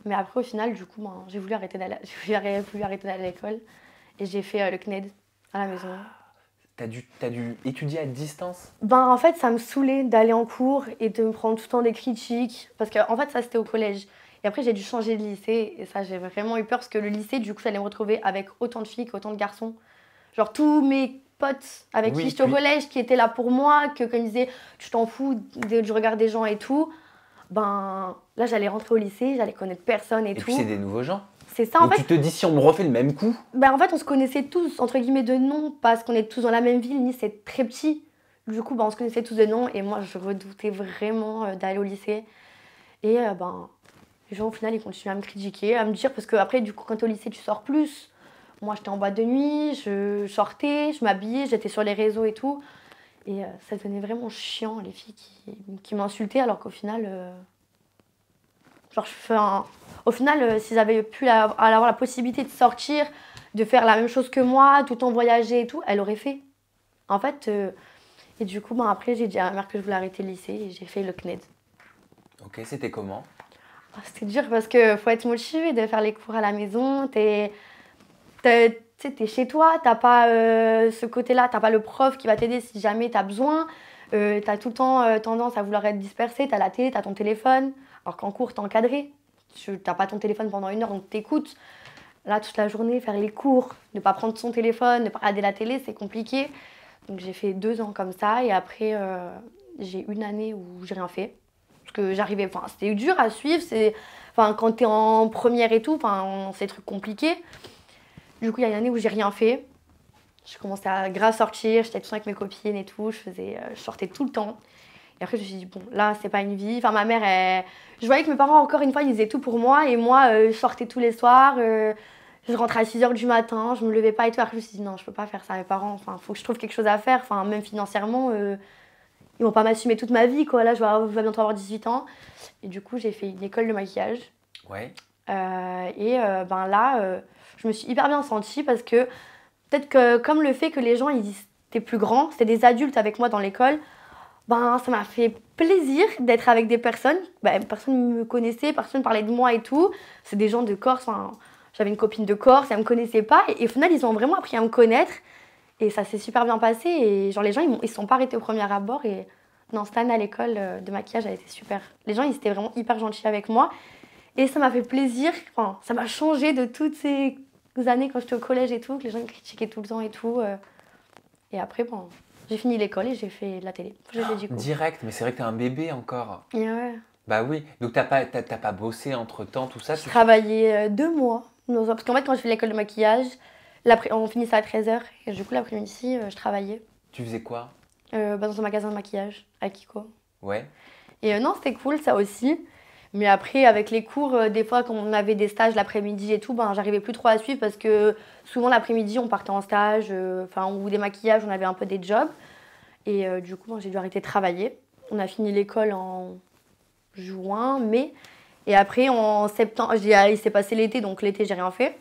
Mais après, au final, du coup, ben, j'ai voulu arrêter d'aller à l'école. Et j'ai fait le CNED à la maison. T'as dû étudier à distance? Ben, en fait, ça me saoulait d'aller en cours et de me prendre tout le temps des critiques. Parce que, en fait, ça, c'était au collège. Et après, j'ai dû changer de lycée. Et ça, j'ai vraiment eu peur parce que le lycée, du coup, j'allais me retrouver avec autant de filles qu'autant de garçons. Genre, tous mes potes avec qui Oui, j'étais au collège, qui étaient là pour moi, que quand ils disaient tu t'en fous du regard des gens et tout, ben là, j'allais rentrer au lycée, j'allais connaître personne et et puis c'est tout. des nouveaux gens. C'est ça, en Donc fait. tu te dis, si on me refait le même coup, Ben, en fait, on se connaissait tous, entre guillemets, de nom, parce qu'on est tous dans la même ville. Nice, c'est très petit. Du coup, ben, on se connaissait tous de nom. Et moi, je redoutais vraiment d'aller au lycée. Et ben, les gens, au final, ils continuaient à me critiquer, à me dire, parce que après, du coup, quand t'es au lycée, tu sors plus. Moi, j'étais en boîte de nuit, je sortais, je m'habillais, j'étais sur les réseaux et tout. Et ça devenait vraiment chiant, les filles qui m'insultaient, alors qu'au final, genre, au final, s'ils avaient pu avoir la possibilité de sortir, de faire la même chose que moi, tout en voyager et tout, elle aurait fait. En fait, et du coup, ben, après, j'ai dit à ma mère que je voulais arrêter le lycée et j'ai fait le CNED. ok, c'était comment? Ah, c'était dur parce qu'il faut être motivé de faire les cours à la maison. Tu sais, t'es chez toi, t'as pas ce côté-là, t'as pas le prof qui va t'aider si jamais t'as besoin. T'as tout le temps tendance à vouloir être dispersé, t'as la télé, t'as ton téléphone. Alors qu'en cours, t'es encadré. T'as pas ton téléphone pendant 1 heure, donc t'écoutes. Là, toute la journée, faire les cours, ne pas prendre son téléphone, ne pas regarder la télé, c'est compliqué. Donc j'ai fait 2 ans comme ça et après, j'ai 1 année où j'ai rien fait. Parce que j'arrivais, enfin, c'était dur à suivre. Enfin, quand t'es en première et tout, enfin, c'est des trucs compliqués. Du coup, il y a 1 année où j'ai rien fait. Je commençais à grave sortir, j'étais tout le temps avec mes copines et tout, je sortais tout le temps. Et après, je me suis dit, bon, là, c'est pas une vie. Enfin, ma mère, je voyais que mes parents, encore une fois, ils faisaient tout pour moi. Et moi, je sortais tous les soirs, je rentrais à 6 h du matin, je me levais pas et tout. Après, je me suis dit, non, je peux pas faire ça à mes parents. Enfin, faut que je trouve quelque chose à faire. Enfin, même financièrement, ils vont pas m'assumer toute ma vie, quoi. Là, je vais bientôt avoir 18 ans. Et du coup, j'ai fait une école de maquillage. Ouais. Ben là, je me suis hyper bien sentie parce que peut-être que comme le fait que les gens ils étaient plus grands, c'était des adultes avec moi dans l'école, ben ça m'a fait plaisir d'être avec des personnes. Ben, personne ne me connaissait, personne ne parlait de moi et tout. C'est des gens de Corse, enfin, j'avais une copine de Corse, elle me connaissait pas. Et au final, ils ont vraiment appris à me connaître. Et ça s'est super bien passé. Et genre, les gens, ils se sont pas arrêtés au premier abord. Et non, cette année à l'école de maquillage, elle était super. Les gens, ils étaient vraiment hyper gentils avec moi. Et ça m'a fait plaisir, enfin, ça m'a changé de toutes ces années quand j'étais au collège et tout, que les gens me critiquaient tout le temps et tout. Et après, bon, j'ai fini l'école et j'ai fait de la télé. J'ai fait du coup. Direct, mais c'est vrai que t'es un bébé encore. Et ouais. Bah oui, donc t'as pas bossé entre-temps, tout ça? J'ai travaillé 2 mois. Parce qu'en fait, quand j'ai fait l'école de maquillage, on finissait à 13 h. Et du coup, l'après-midi, je travaillais Tu faisais quoi? dans un magasin de maquillage à Kiko. Ouais. Et non, c'était cool, ça aussi. Mais après, avec les cours, des fois, quand on avait des stages l'après-midi et tout, ben, j'arrivais plus trop à suivre parce que souvent l'après-midi, on partait en stage, ou des maquillages, on avait un peu des jobs. Et du coup, ben, j'ai dû arrêter de travailler. On a fini l'école en juin, mai. Et après, en septembre, il s'est passé l'été, donc l'été, j'ai rien fait.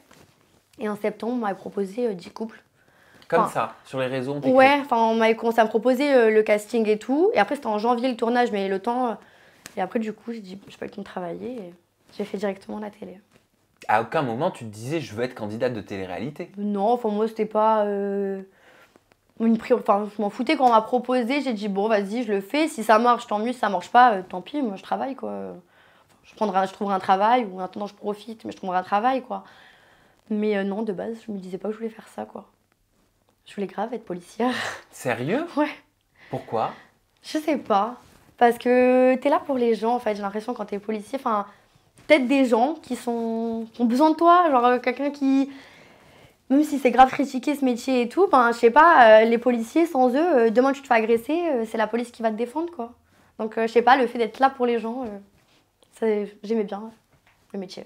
Et en septembre, on m'avait proposé 10 couples. Comme Enfin, ça, sur les réseaux, on t'écrit. ouais, enfin, on m'avait commencé à me proposer le casting et tout. Et après, c'était en janvier le tournage, mais le temps. Et après, du coup, j'ai dit, j'ai pas eu le temps de travailler. Et j'ai fait directement la télé. À aucun moment, tu te disais, je veux être candidate de télé-réalité. Non, enfin, moi, c'était pas une priorité. Enfin, je m'en foutais quand on m'a proposé. J'ai dit, bon, vas-y, je le fais. Si ça marche, tant mieux. Si ça marche pas, tant pis, moi, je travaille, quoi. Je trouverai un travail, ou en attendant, je profite, mais je trouverai un travail, quoi. Mais non, de base, je me disais pas que je voulais faire ça, quoi. Je voulais grave être policière. Sérieux? Ouais. Pourquoi? Je sais pas. Parce que t'es là pour les gens, en fait. J'ai l'impression quand t'es policier, enfin, peut-être des gens qui ont besoin de toi. Genre quelqu'un qui, même si c'est grave critiqué ce métier et tout, ben, je sais pas, les policiers, sans eux, demain tu te fais agresser, c'est la police qui va te défendre, quoi. Donc je sais pas, le fait d'être là pour les gens, j'aimais bien le métier.